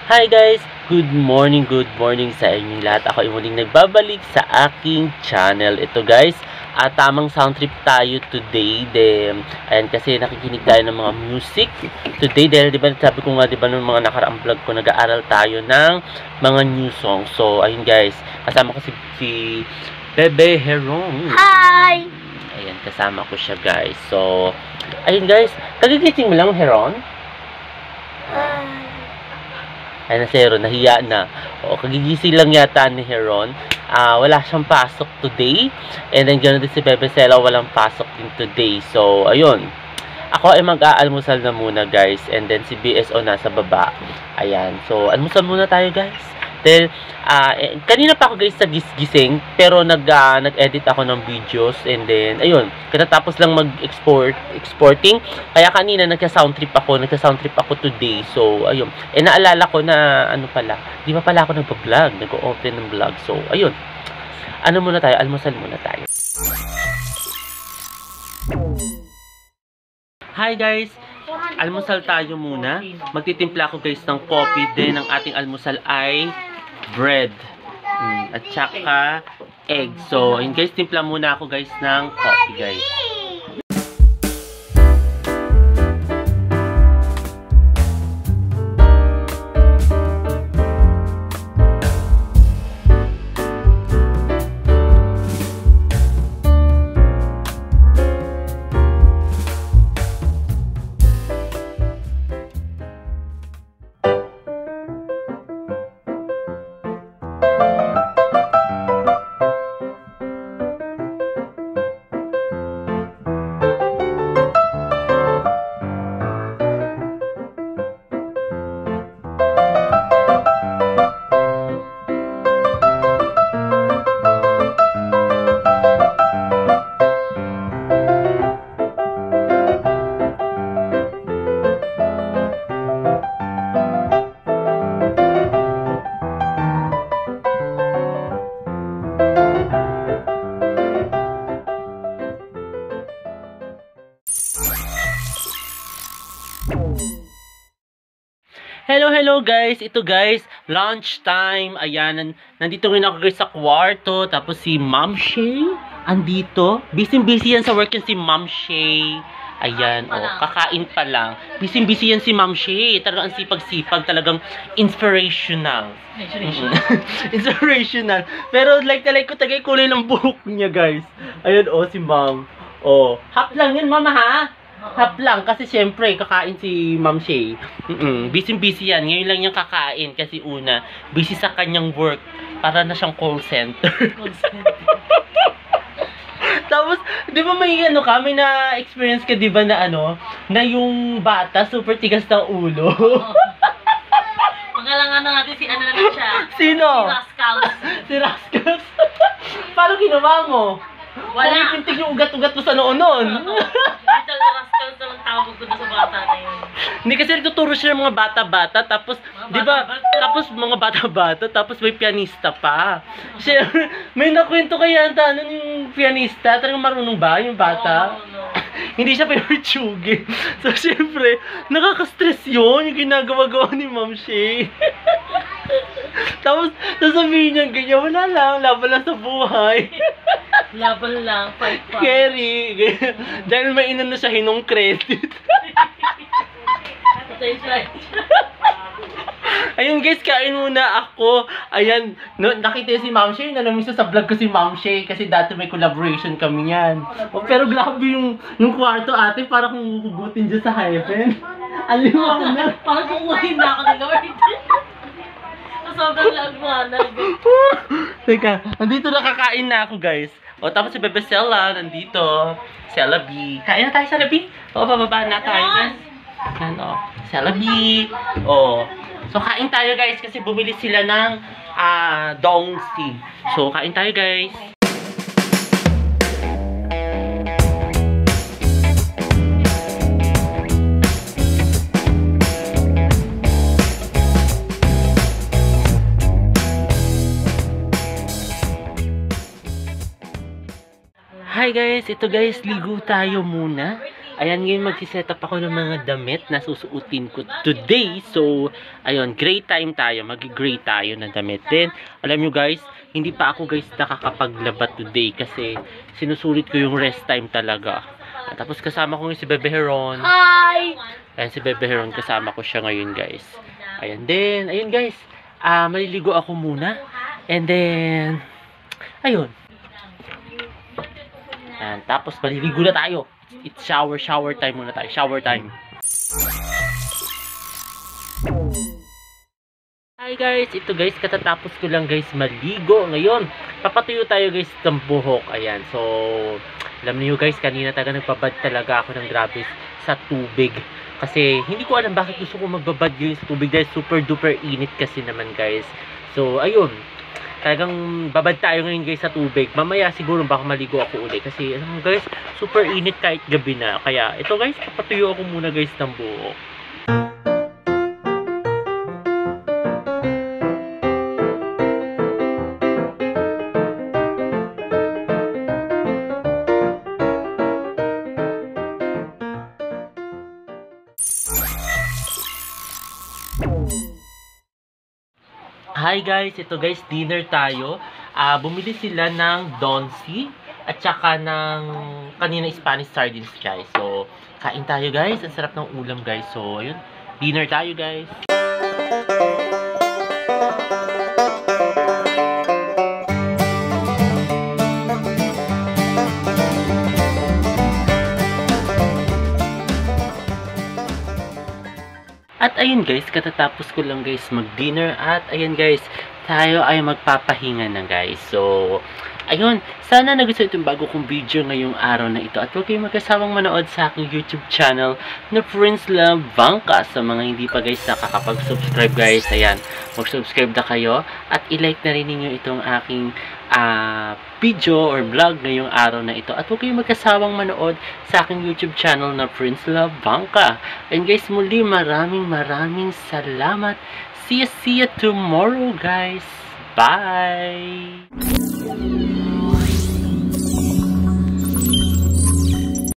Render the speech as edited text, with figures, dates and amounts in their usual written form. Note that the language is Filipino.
Hi guys! Good morning sa inyong lahat. Ako ay muling nagbabalik sa aking channel. Ito guys, tamang sound trip tayo today. Ayan kasi nakikinig tayo ng mga music today. Dahil diba sabi ko nga diba nung mga nakaraang vlog ko, nag-aaral tayo ng mga new songs. So ayun guys, kasama ko si Bebe Heron. Hi! Ayan, kasama ko siya guys. So, ayun guys, kagigising mo lang Heron? Ay, na si Heron, nahiya na. O, kagigising lang yata ni Heron. Wala siyang pasok today. And then, ganoon din si Bebe Sela, walang pasok din today. So, ayun. Ako ay mag-aalmusal na muna, guys. And then, si BSO nasa baba. Ayan. So, almusal muna tayo, guys. Then, kanina pa ako, guys, sa gising. Pero, nag-edit ako ng videos. And then, ayun. Katapos lang exporting. Kaya kanina, nagka-sound trip ako today. So, ayun. Naalala ko na, di ba pala ako nagpa-vlog? Nag-open ng vlog. So, ayun. Muna tayo? Almusal muna tayo. Hi, guys! Almusal tayo muna. Magtitimpla ako, guys, ng coffee. Then, ang ating almusal ay bread. At saka egg. So, ayun, guys, timpla muna ako, guys, ng coffee, guys. Hello guys! Ito guys, lunch time. Ayan, nandito rin ako guys sa kwarto. Tapos si Ma'am Shay, andito. Busy yan sa work yan si Ma'am Shay. Ayan, kakain pa lang. Busy yan si Ma'am Shay. Talagang sipag-sipag, talagang inspirational. Inspirational. Pero like ko tagay kulay ng buhok niya guys. Ayan si Ma'am. Hap lang yun mama ha? Hap lang, kasi syempre, kakain si Ma'am Shay. Busy yan. Ngayon lang niyang kakain kasi una, busy sa kanyang work. Para na siyang call center. Tapos, di ba may may na-experience ka, di ba na na yung bata, super tigas ng ulo? Pangalangan na natin si naman siya. Sino? Si Rascals. Si Rascals. Paano ginawa mo? Wala. Pintig yung ugat-ugat mo sa noon nun. Little Rascals naman tawag ko na sa bata na yun. Hindi kasi nagtuturo siya ng mga bata-bata, tapos, di ba, tapos mga bata-bata, tapos may pianista pa. Siyempre, may nakwento kaya yung pianista, talagang marunong ba yung bata? No. Hindi siya pinurtsugi. So, siyempre, nakaka-stress yun, yung ginagawa-gawa ni Ma'am Shay. Tapos, sasabihin niya, ganyan, wala lang, laban lang sa buhay. Laban lang, fight. Scary. Dahil may inano siya hinong credit. Ayun guys, kain muna ako. Ayan, nakita si Ma'am Shay, namiss sa vlog ko si Ma'am Shay kasi dati may collaboration kami yan. Pero grabe yung kwarto ate, para kung hugutin dyan sa heaven. Alimang na. Parang kukuhin na ako ni Lord. Sobrang lagmanag. Teka, nandito nakakain na ako guys. Tapos si Bebe Sela, nandito. Sela B. Kain na tayo, Sela B. Bababa na tayo guys. Yan Sela B. So kain tayo guys kasi bumili sila ng dongsi. So kain tayo guys. Hi guys, ito guys, ligo tayo muna. Ayan, ngayon magsiset up ako ng mga damit na susuotin ko today. So, ayun, gray time tayo. Mag-gray tayo na damit. Then, alam nyo guys, hindi pa ako guys nakakapaglabat today kasi sinusulit ko yung rest time talaga. At tapos kasama ko yung si Bebe Heron. Hi! Ayan, si Bebe Heron, kasama ko siya ngayon guys. Ayan, then, ayun guys, maliligo ako muna. And then, ayun. Ayan, tapos maliligo na tayo. It's shower time muna tayo. Shower time. Hi guys, ito guys, katatapos ko lang guys maligo. Ngayon, papatuyo tayo guys ng buhok. Ayan, so, alam niyo guys, kanina nagbabad talaga ako ng grabe sa tubig. Kasi, hindi ko alam bakit gusto ko magbabad guys sa tubig dahil super duper init kasi naman guys. So, ayun. Talagang babad tayo ngayon guys sa tubig. Mamaya siguro baka maligo ako ulit. Kasi alam mo guys, super init kahit gabi na. Kaya ito guys, papatuyo ako muna guys ng buhok. Hi guys, ito guys, dinner tayo. Bumili sila ng Donsi at saka ng kanina Spanish sardines guys. So, kain tayo guys. Ang sarap ng ulam guys. So, ayun, dinner tayo guys. At ayun guys, katatapos ko lang guys mag-dinner at ayun guys, tayo ay magpapahinga na guys. So, ayun, sana nagustuhan itong bago kong video ngayong araw na ito. At huwag kayong magkasawang manood sa aking YouTube channel na Prince Love Vangka. Sa mga hindi pa guys nakakapag-subscribe guys, ayan, mag-subscribe na kayo at i-like na rin ninyo itong aking video or vlog ngayong araw na ito. At huwag kayong magkasawang manood sa aking YouTube channel na Prince Love Vangka. And guys, muli maraming salamat. See you tomorrow guys. Bye!